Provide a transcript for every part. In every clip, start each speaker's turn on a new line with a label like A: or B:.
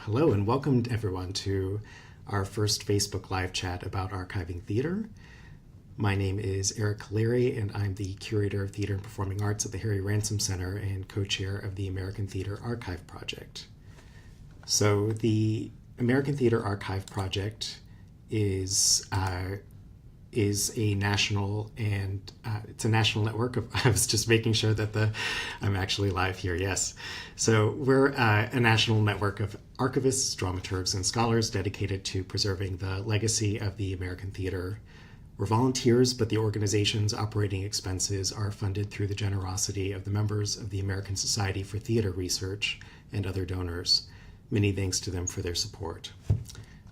A: Hello and welcome everyone to our first Facebook live chat about archiving theater. My name is Eric Kaleri and I'm the Curator of Theater and Performing Arts at the Harry Ransom Center and co-chair of the American Theater Archive Project. So the American Theater Archive Project is a national and it's a national network of, I was just making sure that I'm actually live here, yes. So we're a national network of archivists, dramaturgs, and scholars dedicated to preserving the legacy of the American theater. We're volunteers, but the organization's operating expenses are funded through the generosity of the members of the American Society for Theater Research and other donors. Many thanks to them for their support.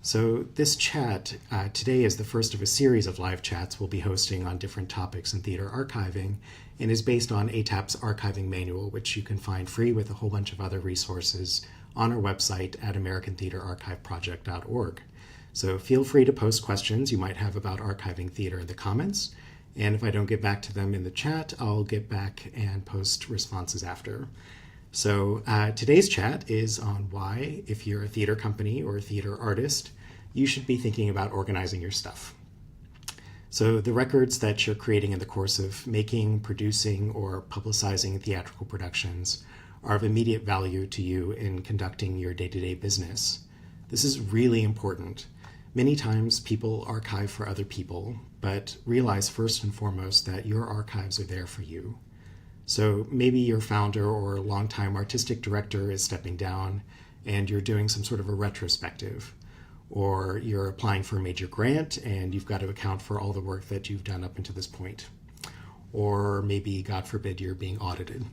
A: So this chat today is the first of a series of live chats we'll be hosting on different topics in theater archiving and is based on ATAP's archiving manual, which you can find free with a whole bunch of other resources on our website at americantheaterarchiveproject.org. So feel free to post questions you might have about archiving theater in the comments, and if I don't get back to them in the chat, I'll get back and post responses after. So today's chat is on why, if you're a theater company or a theater artist, you should be thinking about organizing your stuff. So the records that you're creating in the course of making, producing, or publicizing theatrical productions are of immediate value to you in conducting your day-to-day business. This is really important. Many times people archive for other people, but realize first and foremost that your archives are there for you. So maybe your founder or longtime artistic director is stepping down and you're doing some sort of a retrospective, or you're applying for a major grant and you've got to account for all the work that you've done up until this point. Or maybe, God forbid, you're being audited.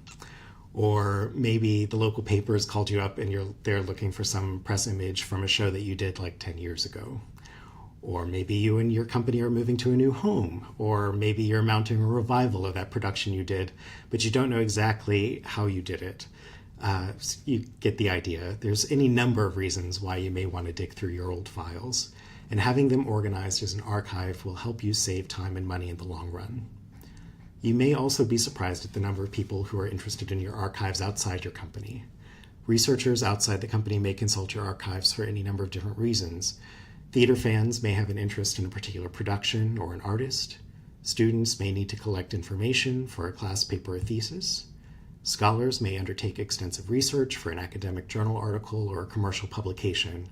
A: Or maybe the local paper has called you up and they're looking for some press image from a show that you did like 10 years ago. Or maybe you and your company are moving to a new home, or maybe you're mounting a revival of that production you did, but you don't know exactly how you did it. You get the idea. There's any number of reasons why you may want to dig through your old files, and having them organized as an archive will help you save time and money in the long run. You may also be surprised at the number of people who are interested in your archives outside your company. Researchers outside the company may consult your archives for any number of different reasons. Theater fans may have an interest in a particular production or an artist. Students may need to collect information for a class paper or thesis. Scholars may undertake extensive research for an academic journal article or a commercial publication.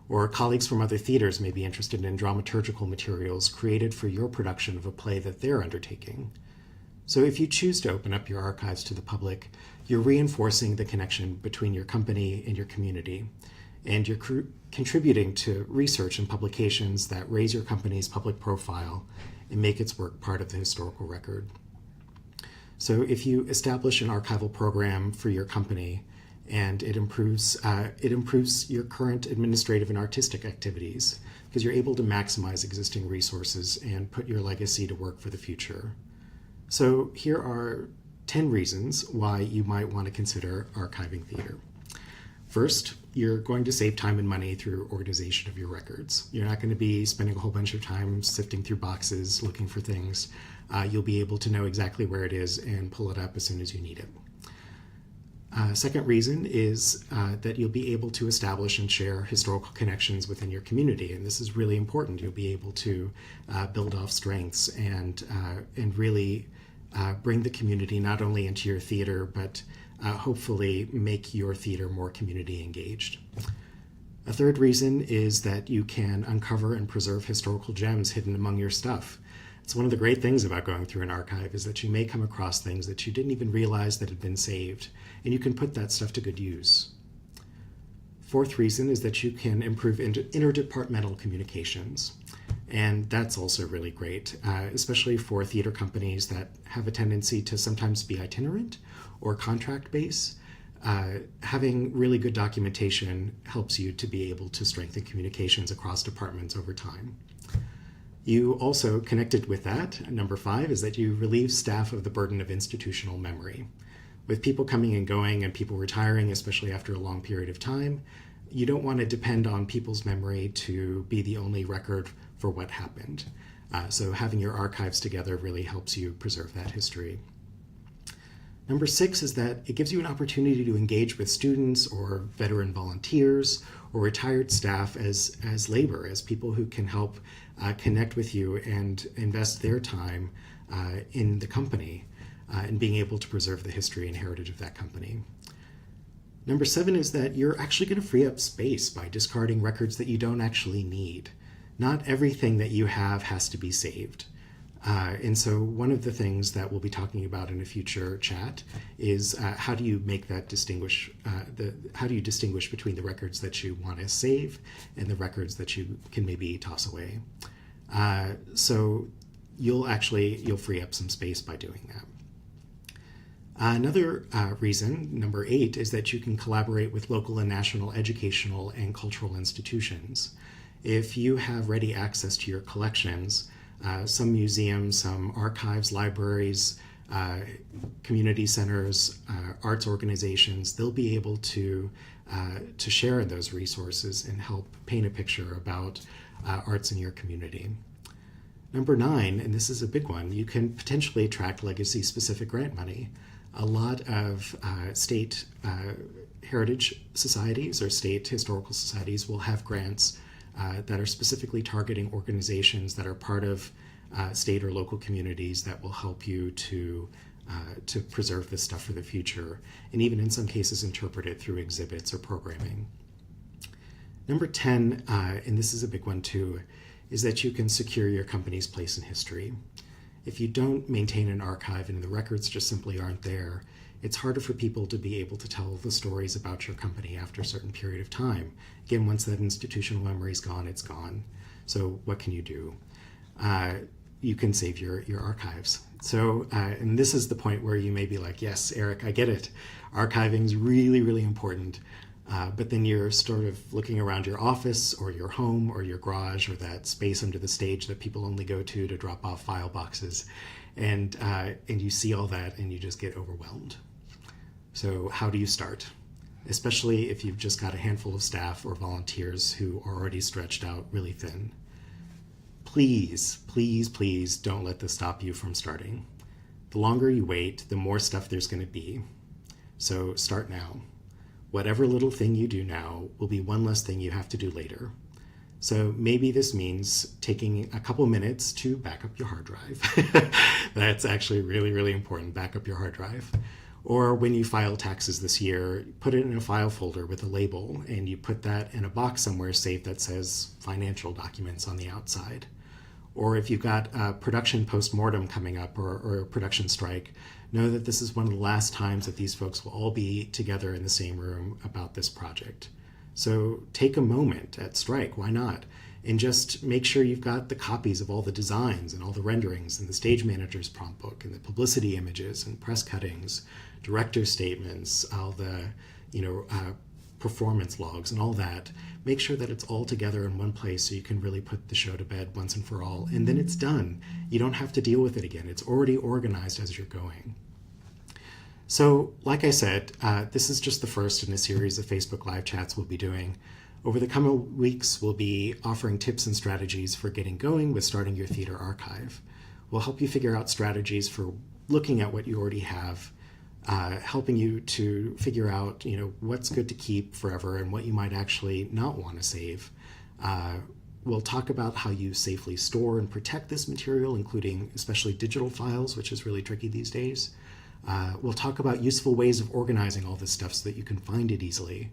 A: Or colleagues from other theaters may be interested in dramaturgical materials created for your production of a play that they're undertaking. So if you choose to open up your archives to the public, you're reinforcing the connection between your company and your community, and you're contributing to research and publications that raise your company's public profile and make its work part of the historical record. So if you establish an archival program for your company and it improves your current administrative and artistic activities, because you're able to maximize existing resources and put your legacy to work for the future. So here are 10 reasons why you might want to consider archiving theater. First, you're going to save time and money through organization of your records. You're not going to be spending a whole bunch of time sifting through boxes looking for things. You'll be able to know exactly where it is and pull it up as soon as you need it. Second reason is that you'll be able to establish and share historical connections within your community, and this is really important. You'll be able to build off strengths and really bring the community not only into your theater, but hopefully make your theater more community engaged. A third reason is that you can uncover and preserve historical gems hidden among your stuff. It's one of the great things about going through an archive is that you may come across things that you didn't even realize that had been saved, and you can put that stuff to good use. Fourth reason is that you can improve interdepartmental communications. And that's also really great, especially for theater companies that have a tendency to sometimes be itinerant or contract-based. Having really good documentation helps you to be able to strengthen communications across departments over time. You also, connected with that, number 5, is that you relieve staff of the burden of institutional memory. With people coming and going and people retiring, especially after a long period of time, you don't want to depend on people's memory to be the only record for what happened. So having your archives together really helps you preserve that history. Number 6 is that it gives you an opportunity to engage with students or veteran volunteers or retired staff as labor, as people who can help connect with you and invest their time in the company and being able to preserve the history and heritage of that company. Number 7 is that you're actually going to free up space by discarding records that you don't actually need. Not everything that you have has to be saved. And so one of the things that we'll be talking about in a future chat is how do you make that how do you distinguish between the records that you want to save and the records that you can maybe toss away. So you'll free up some space by doing that. Another reason, number 8, is that you can collaborate with local and national educational and cultural institutions. If you have ready access to your collections, some museums, some archives, libraries, community centers, arts organizations, they'll be able to share in those resources and help paint a picture about arts in your community. Number 9, and this is a big one, you can potentially attract legacy-specific grant money. A lot of state heritage societies or state historical societies will have grants that are specifically targeting organizations that are part of state or local communities that will help you to preserve this stuff for the future, and even in some cases interpret it through exhibits or programming. Number 10, and this is a big one too, is that you can secure your company's place in history. If you don't maintain an archive and the records just simply aren't there, it's harder for people to be able to tell the stories about your company after a certain period of time. Again, once that institutional memory is gone, it's gone. So what can you do? You can save your archives. So, and this is the point where you may be like, yes, Eric, I get it. Archiving is really, really important. But then you're sort of looking around your office or your home or your garage or that space under the stage that people only go to drop off file boxes. And you see all that and you just get overwhelmed. So how do you start? Especially if you've just got a handful of staff or volunteers who are already stretched out really thin. Please, please, please don't let this stop you from starting. The longer you wait, the more stuff there's going to be. So start now. Whatever little thing you do now will be one less thing you have to do later. So maybe this means taking a couple minutes to back up your hard drive. That's actually really, really important, back up your hard drive. Or when you file taxes this year, put it in a file folder with a label, and you put that in a box somewhere safe that says financial documents on the outside. Or if you've got a production post-mortem coming up or a production strike, know that this is one of the last times that these folks will all be together in the same room about this project. So take a moment at strike, why not? And just make sure you've got the copies of all the designs and all the renderings and the stage manager's prompt book and the publicity images and press cuttings, director statements, all the performance logs and all that. Make sure that it's all together in one place so you can really put the show to bed once and for all. And then it's done. You don't have to deal with it again. It's already organized as you're going. So, like I said, this is just the first in a series of Facebook Live chats we'll be doing. Over the coming weeks, we'll be offering tips and strategies for getting going with starting your theater archive. We'll help you figure out strategies for looking at what you already have, helping you to figure out, what's good to keep forever and what you might actually not want to save. We'll talk about how you safely store and protect this material, including especially digital files, which is really tricky these days. We'll talk about useful ways of organizing all this stuff so that you can find it easily.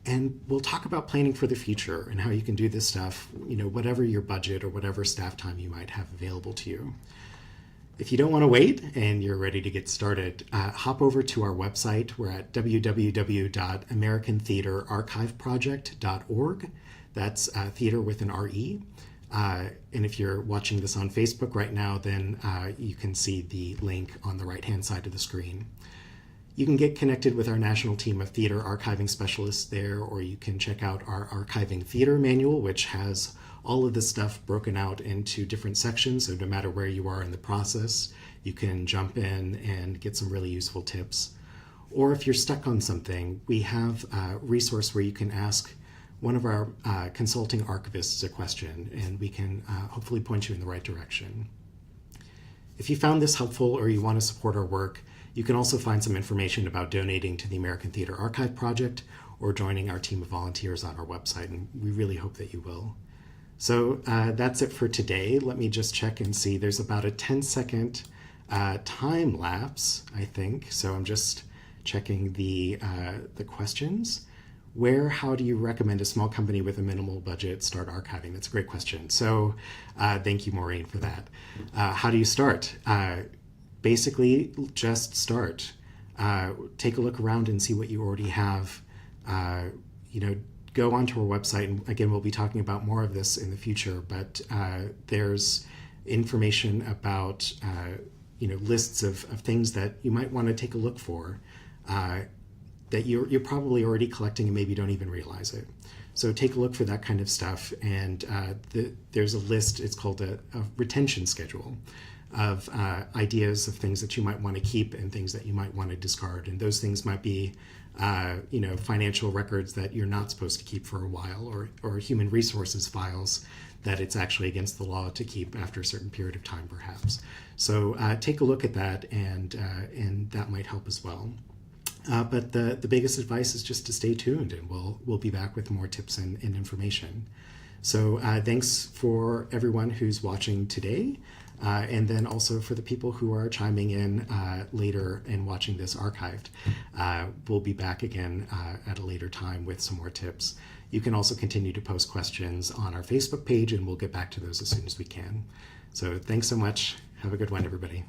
A: And we'll talk about planning for the future and how you can do this stuff, whatever your budget or whatever staff time you might have available to you. If you don't want to wait and you're ready to get started, hop over to our website. We're at www.americantheaterarchiveproject.org. That's theater with an R-E. And if you're watching this on Facebook right now, then you can see the link on the right-hand side of the screen. You can get connected with our national team of theater archiving specialists there, or you can check out our Archiving Theater Manual, which has all of this stuff broken out into different sections, so no matter where you are in the process, you can jump in and get some really useful tips. Or if you're stuck on something, we have a resource where you can ask one of our consulting archivists a question, and we can hopefully point you in the right direction. If you found this helpful or you want to support our work, You can also find some information about donating to the American Theater Archive Project or joining our team of volunteers on our website, and we really hope that you will. So that's it for today. Let me just check and see. There's about a 10-second time lapse, I think. So I'm just checking the questions. How do you recommend a small company with a minimal budget start archiving? That's a great question. So thank you, Maureen, for that. How do you start? Basically, just start. Take a look around and see what you already have. Go onto our website, and again, we'll be talking about more of this in the future, but there's information about lists of things that you might want to take a look for that you're probably already collecting and maybe don't even realize it. So take a look for that kind of stuff, and there's a list. It's called a retention schedule of ideas of things that you might want to keep and things that you might want to discard, and those things might be financial records that you're not supposed to keep for a while, or human resources files that it's actually against the law to keep after a certain period of time, perhaps. So take a look at that, and that might help as well. But the biggest advice is just to stay tuned, and we'll be back with more tips and information. So thanks for everyone who's watching today, and then also for the people who are chiming in later and watching this archived. We'll be back again at a later time with some more tips. You can also continue to post questions on our Facebook page, and we'll get back to those as soon as we can. So thanks so much. Have a good one, everybody.